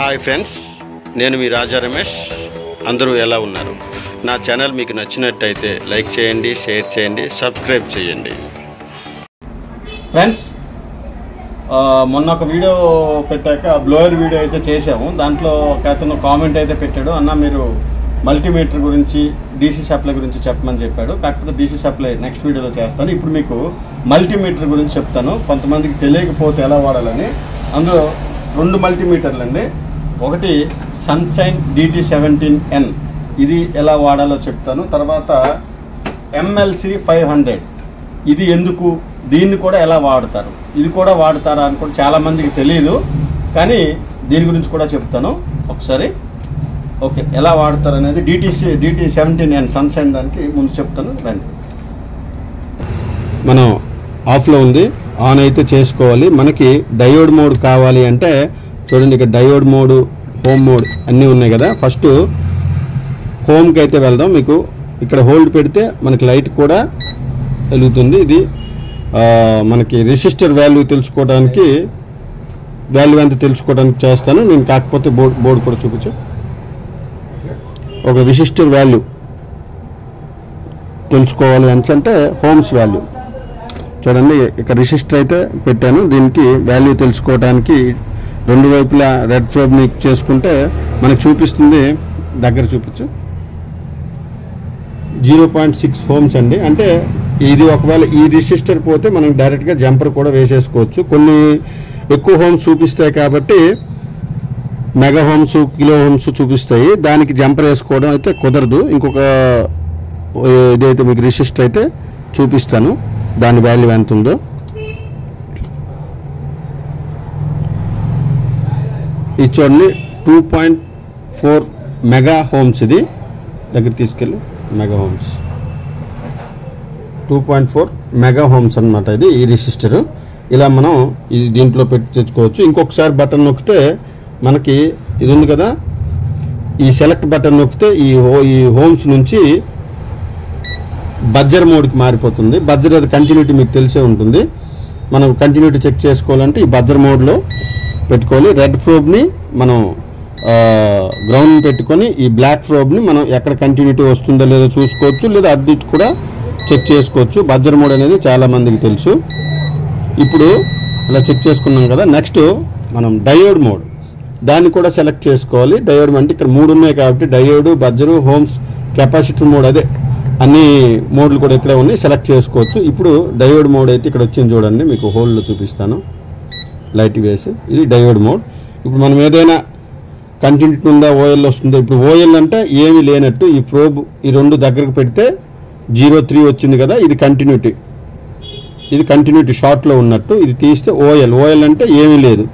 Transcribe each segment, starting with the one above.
Hi friends, నేను మీ రాజా రమేష్. అందరూ ఎలా ఉన్నారు? నా ఛానల్ మీకు నచ్చినట్టయితే లైక్ చేయండి, షేర్ చేయండి, సబ్స్క్రైబ్ చేయండి. ఫ్రెండ్స్, మొన్న ఒక వీడియో పెట్టాక బ్లోయర్ వీడియో అయితే చేసాము. దాంట్లో ఒక అతను కామెంట్ అయితే పెట్టాడు, అన్న మీరు మల్టీమీటర్ గురించి డీసీ సప్లై గురించి చెప్పమని చెప్పాడు. కాకపోతే డీసీ సప్లై నెక్స్ట్ వీడియోలో చేస్తాను. ఇప్పుడు మీకు మల్టీమీటర్ గురించి చెప్తాను, కొంతమందికి తెలియకపోతే ఎలా వాడాలని. అందులో 2 మల్టీమీటర్లు అండి. ఒకటి సన్షైన్ DT17N, ఇది ఎలా వాడాలో చెప్తాను. తర్వాత MLC 500, ఇది ఎందుకు, దీన్ని కూడా ఎలా వాడతారు, ఇది కూడా వాడతారా అని కూడా చాలామందికి తెలియదు, కానీ దీని గురించి కూడా చెప్తాను ఒకసారి. ఓకే, ఎలా వాడతారు అనేది DT17N సన్షైన్ దానికి ముందు చెప్తాను. రండి. మనం ఆఫ్లో ఉంది, ఆన్ అయితే చేసుకోవాలి. మనకి డయోడ్ మోడ్ కావాలి అంటే చూడండి, ఇక్కడ డయోడ్ మోడ్, హోమ్ మోడ్ అన్నీ ఉన్నాయి కదా. ఫస్ట్ హోమ్కి అయితే వెళ్దాం. మీకు ఇక్కడ హోల్డ్ పెడితే మనకి లైట్ కూడా వెలుగుతుంది. ఇది మనకి రెసిస్టర్ వాల్యూ తెలుసుకోవడానికి, వాల్యూ ఎంత తెలుసుకోవడానికి చేస్తాను నేను. కాకపోతే బోర్డు కూడా చూపించు. ఒక రెసిస్టర్ వాల్యూ తెలుసుకోవాలి అంటే హోమ్స్ వాల్యూ చూడండి, ఇక్కడ రెసిస్టర్ అయితే పెట్టాను. దీనికి వాల్యూ తెలుసుకోవడానికి రెండు వైపులా రెడ్ ప్రోబ్ని చేసుకుంటే మనకు చూపిస్తుంది. దగ్గర చూపించు, 0.6 హోమ్స్ అండి. అంటే ఇది ఒకవేళ ఈ రెసిస్టర్ పోతే మనం డైరెక్ట్గా జంపర్ కూడా వేసేసుకోవచ్చు. కొన్ని ఎక్కువ హోమ్స్ చూపిస్తాయి కాబట్టి మెగా హోమ్స్, కిలో హోమ్స్ చూపిస్తాయి. దానికి జంపర్ వేసుకోవడం అయితే కుదరదు. ఇంకొక ఇదైతే మీకు రెసిస్టర్ అయితే చూపిస్తాను, దాని వాల్యూ ఎంత ఉందో. ఇది చూడండి, 2.4 మెగా హోమ్స్. ఇది దగ్గర తీసుకెళ్ళి మెగా హోమ్స్, 2.4 మెగా హోమ్స్ అన్నమాట. ఇది ఈ రెసిస్టర్ ఇలా మనం ఇది దీంట్లో పెట్టి తెచ్చుకోవచ్చు. ఇంకొకసారి బటన్ నొక్కితే మనకి ఇది ఉంది కదా, ఈ సెలెక్ట్ బటన్ నొక్కితే ఈ హోమ్స్ నుంచి బజ్జర్ మోడ్కి మారిపోతుంది. బజ్జర్ అది కంటిన్యూటీ మీకు తెలిసే ఉంటుంది. మనం కంటిన్యూటీ చెక్ చేసుకోవాలంటే ఈ బజ్జర్ మోడ్లో పెట్టుకోవాలి. రెడ్ ప్రోబ్ని మనం గ్రౌండ్ పెట్టుకొని ఈ బ్లాక్ ప్రోబ్ని మనం ఎక్కడ కంటిన్యూటీ వస్తుందో లేదో చూసుకోవచ్చు, లేదా అది కూడా చెక్ చేసుకోవచ్చు. బజ్జర్ మోడ్ అనేది చాలామందికి తెలుసు. ఇప్పుడు అలా చెక్ చేసుకున్నాం కదా. నెక్స్ట్ మనం డయోడ్ మోడ్, దాన్ని కూడా సెలెక్ట్ చేసుకోవాలి. డయోడ్ అంటే ఇక్కడ 3 ఉన్నాయి కాబట్టి డయోడ్, బజ్జరు, హోమ్స్, కెపాసిటర్ మోడ్, అదే అన్ని మోడ్లు కూడా ఇక్కడే ఉన్నాయి, సెలెక్ట్ చేసుకోవచ్చు. ఇప్పుడు డయోడ్ మోడ్ అయితే ఇక్కడ వచ్చింది చూడండి, మీకు హోల్డ్లో చూపిస్తాను లైట్ వేసి. ఇది డయోడ్ మోడ్. ఇప్పుడు మనం ఏదైనా కంటిన్యూటీ ఉందా, ఓఎల్ వస్తుందో. ఇప్పుడు ఓఎల్ అంటే ఏమీ లేనట్టు. ఈ ప్రోబ్ ఈ 2 దగ్గరకు పెడితే 0.3 వచ్చింది కదా, ఇది కంటిన్యూటీ. ఇది కంటిన్యూటీ షార్ట్లో ఉన్నట్టు. ఇది తీస్తే ఓఎల్ అంటే ఏమీ లేదు.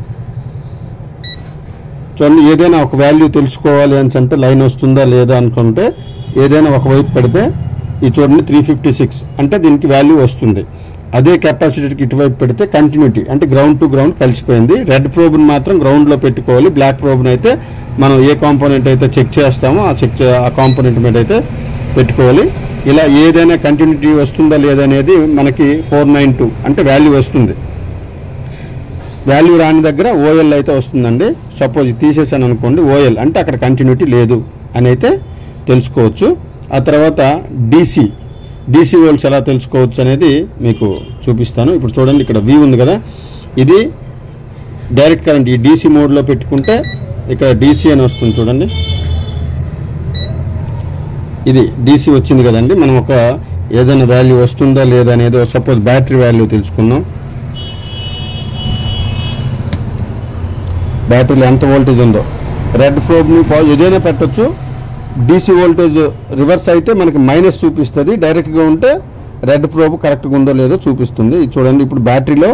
చూడండి, ఏదైనా ఒక వాల్యూ తెలుసుకోవాలి అని అంటే లైన్ వస్తుందా లేదా అనుకుంటే ఏదైనా ఒకవైపు పెడితే ఇది చూడండి 356 అంటే దీనికి వాల్యూ వస్తుంది. అదే కెపాసిటర్కి ఇటువైపు పెడితే కంటిన్యూటీ అంటే గ్రౌండ్ టు గ్రౌండ్ కలిసిపోయింది. రెడ్ ప్రోబ్ని మాత్రం గ్రౌండ్లో పెట్టుకోవాలి. బ్లాక్ ప్రోబ్ని అయితే మనం ఏ కాంపోనెంట్ అయితే చెక్ చేస్తామో ఆ కాంపోనెంట్ మీద అయితే పెట్టుకోవాలి. ఇలా ఏదైనా కంటిన్యూటీ వస్తుందా లేదా అనేది మనకి 492 అంటే వాల్యూ వస్తుంది. వాల్యూ రాని దగ్గర ఓఎల్ అయితే వస్తుందండి. సపోజ్ తీసేసాను అనుకోండి, ఓఎల్ అంటే అక్కడ కంటిన్యూటీ లేదు అని అయితే తెలుసుకోవచ్చు. ఆ తర్వాత డీసీ వోల్ట్స్ ఎలా తెలుసుకోవచ్చు అనేది మీకు చూపిస్తాను. ఇప్పుడు చూడండి, ఇక్కడ V ఉంది కదా, ఇది డైరెక్ట్ కరెంట్. ఈ డీసీ మోడ్లో పెట్టుకుంటే ఇక్కడ డీసీ అని వస్తుంది చూడండి. ఇది డీసీ వచ్చింది కదండి. మనం ఒక ఏదైనా వాల్యూ వస్తుందా లేదా అనేది, సపోజ్ బ్యాటరీ వాల్యూ తెలుసుకుందాం. బ్యాటరీలో ఎంత వోల్టేజ్ ఉందో. రెడ్ ప్రోబ్ని ఏదైనా పెట్టచ్చు. డీసీ వోల్టేజ్ రివర్స్ అయితే మనకి మైనస్ చూపిస్తుంది. డైరెక్ట్గా ఉంటే రెడ్ ప్రోబ్ కరెక్ట్గా ఉందో లేదో చూపిస్తుంది. ఇది చూడండి, ఇప్పుడు బ్యాటరీలో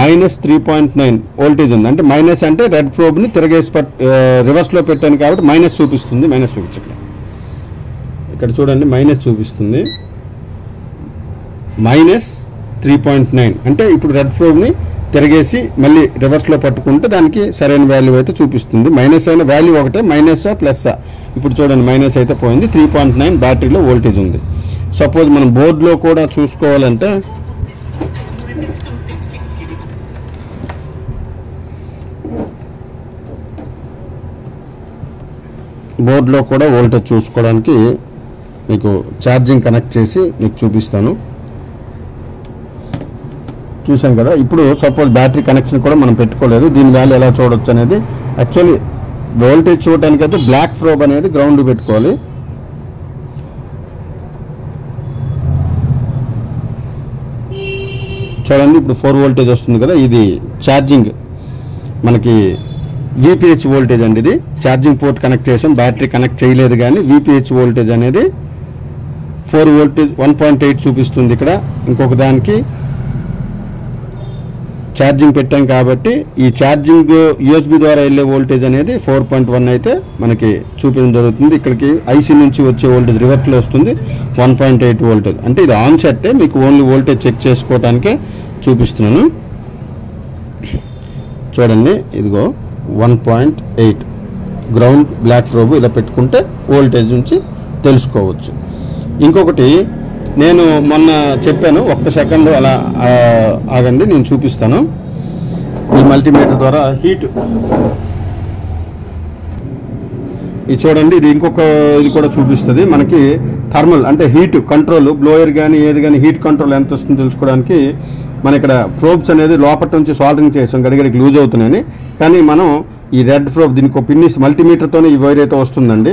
-3.9 వోల్టేజ్ ఉంది. అంటే మైనస్ అంటే రెడ్ ప్రోబ్ని తిరగేసి రివర్స్లో పెట్టాను కాబట్టి మైనస్ చూపిస్తుంది. మైనస్ చూపించండి, ఇక్కడ చూడండి మైనస్ చూపిస్తుంది. -3.9 అంటే ఇప్పుడు రెడ్ ప్రోబ్ని తిరగేసి మళ్ళీ రివర్స్లో పట్టుకుంటే దానికి సరైన వాల్యూ అయితే చూపిస్తుంది. మైనస్ అయిన వాల్యూ ఒకటే, మైనసా ప్లస్సా. ఇప్పుడు చూడండి మైనస్ అయితే పోయింది. 3.9 బ్యాటరీలో వోల్టేజ్ ఉంది. సపోజ్ మనం బోర్డులో కూడా చూసుకోవాలంటే బోర్డులో కూడా వోల్టేజ్ చూసుకోవడానికి మీకు ఛార్జింగ్ కనెక్ట్ చేసి మీకు చూపిస్తాను. చూసాం కదా. ఇప్పుడు సపోజ్ బ్యాటరీ కనెక్షన్ కూడా మనం పెట్టుకోలేదు, దీని వాల్యూ ఎలా చూడొచ్చు అనేది. యాక్చువల్లీ వోల్టేజ్ చూడడానికి అయితే బ్లాక్ ప్రోబ్ అనేది గ్రౌండ్ పెట్టుకోవాలి. చూడండి ఇప్పుడు 4 వోల్టేజ్ వస్తుంది కదా, ఇది ఛార్జింగ్ మనకి VPH వోల్టేజ్ అండి. ఇది ఛార్జింగ్ పోర్ట్ కనెక్ట్ చేసాం, బ్యాటరీ కనెక్ట్ చేయలేదు కానీ VPH వోల్టేజ్ అనేది 4 వోల్టేజ్ 1.8 చూపిస్తుంది ఇక్కడ. ఇంకొక దానికి ఛార్జింగ్ పెట్టాం కాబట్టి ఈ ఛార్జింగ్ USB ద్వారా వెళ్ళే వోల్టేజ్ అనేది 4.1 అయితే మనకి చూపించడం జరుగుతుంది. ఇక్కడికి IC నుంచి వచ్చే వోల్టేజ్ రివర్ట్లో వస్తుంది 1.8 వోల్టేజ్. అంటే ఇది ఆన్ సెట్టే, మీకు ఓన్లీ వోల్టేజ్ చెక్ చేసుకోవడానికే చూపిస్తున్నాను. చూడండి ఇదిగో 1.8 గ్రౌండ్ బ్లాక్ ప్రోబ్ ఇలా పెట్టుకుంటే వోల్టేజ్ నుంచి తెలుసుకోవచ్చు. ఇంకొకటి నేను మొన్న చెప్పాను, ఒక్క సెకండ్ అలా ఆగండి, నేను చూపిస్తాను. ఈ మల్టీమీటర్ ద్వారా హీట్ ఇది చూడండి, ఇది ఇంకొక ఇది కూడా చూపిస్తుంది మనకి. థర్మల్ అంటే హీట్ కంట్రోల్, బ్లోయర్ కానీ ఏది కానీ హీట్ కంట్రోల్ ఎంత వస్తుందో తెలుసుకోవడానికి మన ఇక్కడ ప్రోబ్స్ అనేది లోపల నుంచి సాల్డరింగ్ చేసాం, గడిగడికి లూజ్ అవుతున్నాయని. కానీ మనం ఈ రెడ్ ప్రోబ్ దీనికి ఒక పిన్నిస్ మల్టీమీటర్తోనే ఈ వైర్ అయితే వస్తుందండి,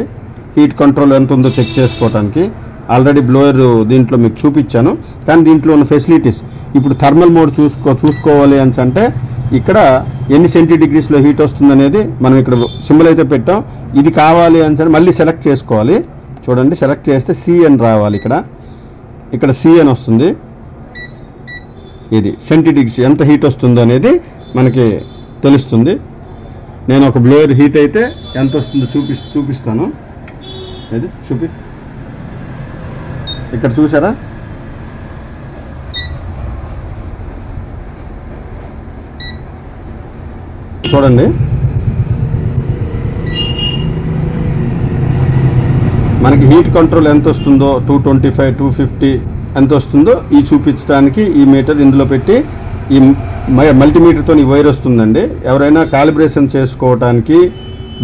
హీట్ కంట్రోల్ ఎంత ఉందో చెక్ చేసుకోవడానికి. ఆల్రెడీ బ్లోయర్ దీంట్లో మీకు చూపించాను. కానీ దీంట్లో ఉన్న ఫెసిలిటీస్ ఇప్పుడు థర్మల్ మోడ్ చూసుకోవాలి అని అంటే ఇక్కడ ఎన్ని సెంటీడిగ్రీస్లో హీట్ వస్తుంది అనేది మనం ఇక్కడ సింబల్ అయితే పెట్టాం. ఇది కావాలి అని అంటే మళ్ళీ సెలెక్ట్ చేసుకోవాలి. చూడండి సెలెక్ట్ చేస్తే CN రావాలి, ఇక్కడ CN వస్తుంది. ఇది సెంటీడిగ్రీస్ ఎంత హీట్ వస్తుందో అనేది మనకి తెలుస్తుంది. నేను ఒక బ్లోయర్ హీట్ అయితే ఎంత వస్తుందో చూపిస్తాను. ఇది ఇక్కడ చూసారా, చూడండి మనకి హీట్ కంట్రోల్ ఎంత వస్తుందో 225 250 ఎంత వస్తుందో ఈ చూపించడానికి ఈ మీటర్ ఇందులో పెట్టి ఈ మల్టీమీటర్తో ఈ వైర్ వస్తుందండి. ఎవరైనా కాలిబ్రేషన్ చేసుకోవడానికి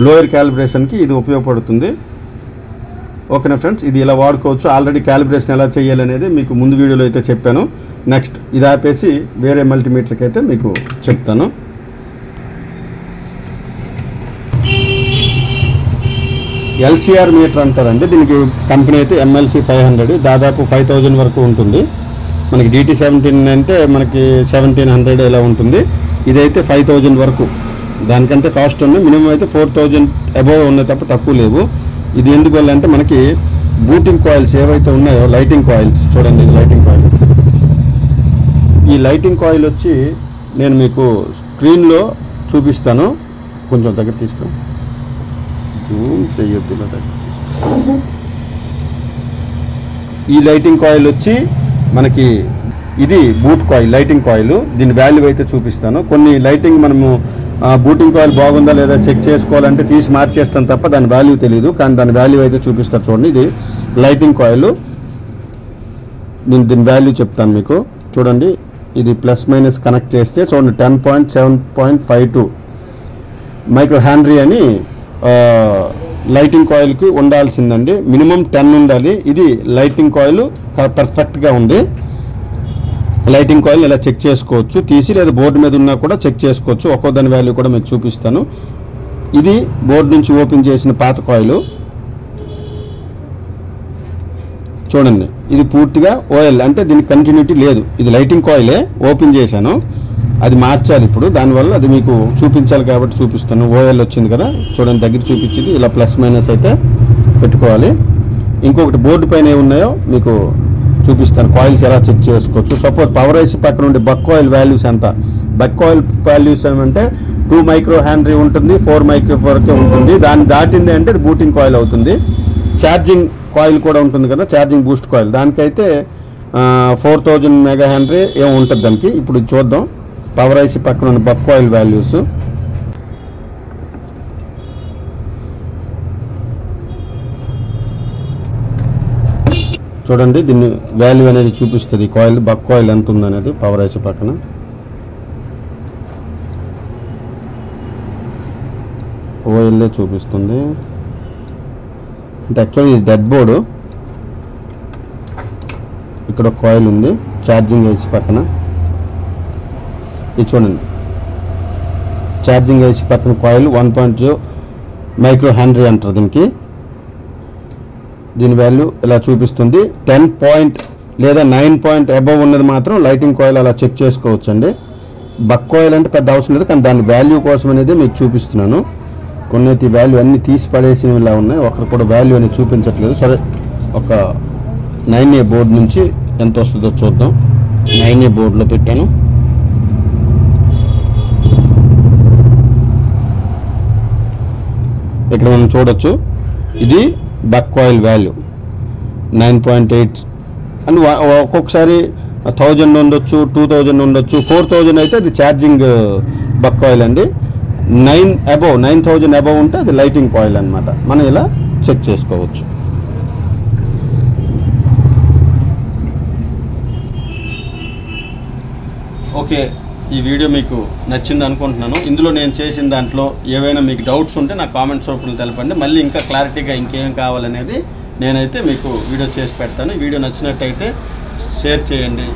బ్లోయర్ కాలిబ్రేషన్కి ఇది ఉపయోగపడుతుంది. ఓకేనా ఫ్రెండ్స్, ఇది ఇలా వాడుకోవచ్చు. ఆల్రెడీ క్యాలిబ్రేషన్ ఎలా చేయాలి అనేది మీకు ముందు వీడియోలో అయితే చెప్పాను. నెక్స్ట్ ఇది ఆపేసి వేరే మల్టీమీటర్కి అయితే మీకు చెప్తాను. LCR మీటర్ అంటారండి దీనికి. కంపెనీ అయితే MLC 500, దాదాపు 5000 వరకు ఉంటుంది. మనకి DT17 అంటే మనకి 1700 ఇలా ఉంటుంది. ఇదైతే 5000 వరకు, దానికంటే కాస్ట్ ఉంది. మినిమం అయితే 4000 అబోవ్ ఉన్నాయి తప్ప తక్కువ లేవు. ఇది ఎందువల్ల అంటే మనకి బూటింగ్ కాయిల్స్ ఏవైతే ఉన్నాయో, లైటింగ్ కాయిల్స్ చూడండి, ఇది లైటింగ్ కాయిల్. ఈ లైటింగ్ కాయిల్ వచ్చి నేను మీకు స్క్రీన్లో చూపిస్తాను. కొంచెం దగ్గర తీసుకో, జూమ్ చేయొద్దు, ఇలా దగ్గర తీసుకో. ఈ లైటింగ్ కాయిల్ వచ్చి మనకి ఇది బూట్ కాయిల్, లైటింగ్ కాయిల్. దీని వాల్యూ అయితే చూపిస్తాను. కొన్ని లైటింగ్ మనము బూటింగ్ కాయిల్ బాగుందా లేదా చెక్ చేసుకోవాలంటే తీసి మార్చేస్తాను తప్ప దాని వాల్యూ తెలియదు. కానీ దాని వాల్యూ అయితే చూపిస్తారు. చూడండి ఇది లైటింగ్ కాయిల్. నేను దీని వాల్యూ చెప్తాను మీకు. చూడండి ఇది ప్లస్ మైనస్ కనెక్ట్ చేస్తే చూడండి 10.7.52 మైక్రో హెన్రీ అని లైటింగ్ కాయిల్కి ఉండాల్సిందండి. మినిమం 10 ఉండాలి. ఇది లైటింగ్ కాయిల్ పర్ఫెక్ట్గా ఉంది. లైటింగ్ కాయిల్ ఇలా చెక్ చేసుకోవచ్చు, తీసి లేదా బోర్డు మీద ఉన్నా కూడా చెక్ చేసుకోవచ్చు. ఒక్కో దాని వాల్యూ కూడా మీకు చూపిస్తాను. ఇది బోర్డు నుంచి ఓపెన్ చేసిన పాత కాయిల్. చూడండి ఇది పూర్తిగా OL అంటే దీనికి కంటిన్యూటీ లేదు. ఇది లైటింగ్ కాయిలే, ఓపెన్ చేశాను, అది మార్చాలి ఇప్పుడు. దానివల్ల అది మీకు చూపించాలి కాబట్టి చూపిస్తాను. OL వచ్చింది కదా, చూడండి దగ్గర చూపించింది. ఇలా ప్లస్ మైనస్ అయితే పెట్టుకోవాలి. ఇంకొకటి బోర్డు పైన ఏమున్నాయో మీకు చూపిస్తాను, కాయిల్స్ ఎలా చెక్ చేసుకోవచ్చు. సపోజ్ పవర్ ఐసి పక్కన ఉండే బక్ కాయిల్ వాల్యూస్ ఎంత. బక్ కాయిల్ వాల్యూస్ ఏమంటే 2 మైక్రో హెన్రీ ఉంటుంది, 4 మైక్రో వరకే ఉంటుంది. దాన్ని దాటింది అంటే అది బూటింగ్ కాయిల్ అవుతుంది. ఛార్జింగ్ కాయిల్ కూడా ఉంటుంది కదా, ఛార్జింగ్ బూస్ట్ కాయిల్, దానికైతే 4000 మెగా హెన్రీ ఏమో ఉంటుంది దానికి. ఇప్పుడు చూద్దాం పవర్ ఐసి పక్కన ఉన్న బక్ కాయిల్ వాల్యూస్. చూడండి దీన్ని వాల్యూ అనేది చూపిస్తుంది. కాయిల్ బక్ కాయిల్ ఎంత ఉందనేది పవర్ ఐసి పక్కన. OL చూపిస్తుంది. అంటే యాక్చువల్లీ ఇది డెడ్ బోర్డు. ఇక్కడ ఒక కాయిల్ ఉంది ఛార్జింగ్ ఐసి పక్కన. ఇది చూడండి, ఛార్జింగ్ ఐసి పక్కన కాయిల్ 1.0 మైక్రో హెన్రీ అంటారు దీనికి. దీని వాల్యూ ఇలా చూపిస్తుంది. 10 లేదా 9 అబవ్ ఉన్నది మాత్రం లైటింగ్ కాయిల్ అలా చెక్ చేసుకోవచ్చండి. బక్ కాయిల్ అంటే పెద్ద అవసరం లేదు, కానీ దాని వాల్యూ కోసం అనేది మీకు చూపిస్తున్నాను. కొన్ని అయితే వాల్యూ అన్నీ తీసి పడేసినవి ఇలా ఉన్నాయి, ఒకరు కూడా వాల్యూ అనేది చూపించట్లేదు. సరే, ఒక 9A బోర్డు నుంచి ఎంత వస్తుందో చూద్దాం. 9A బోర్డులో పెట్టాను. ఇక్కడ మనం చూడొచ్చు, ఇది బక్ కాయిల్ వాల్యూ 9.8 అని. ఒక్కొక్కసారి 1000 ఉండొచ్చు, 2000 ఉండొచ్చు, 4000 అయితే అది ఛార్జింగ్ బక్ కాయిల్ అండి. 9000 అబవ్ ఉంటే అది లైటింగ్ కాయిల్ అనమాట. మనం ఇలా చెక్ చేసుకోవచ్చు. ఓకే, ఈ వీడియో మీకు నచ్చింది అనుకుంటున్నాను. ఇందులో నేను చేసిన దాంట్లో ఏవైనా మీకు డౌట్స్ ఉంటే నా కామెంట్స్ రూపంలో తెలపండి. మళ్ళీ ఇంకా క్లారిటీగా ఇంకేం కావాలనేది నేనైతే మీకు వీడియో చేసి పెడతాను. ఈ వీడియో నచ్చినట్టయితే షేర్ చేయండి,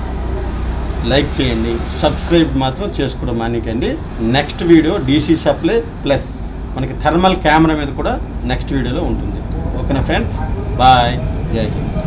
లైక్ చేయండి, సబ్స్క్రైబ్ మాత్రం చేసుకోవడం మానేకండి. Next video DC supply plus మనకి థర్మల్ కెమెరా మీద కూడా నెక్స్ట్ వీడియోలో ఉంటుంది. ఓకేనా ఫ్రెండ్స్, బాయ్, జై హింద్.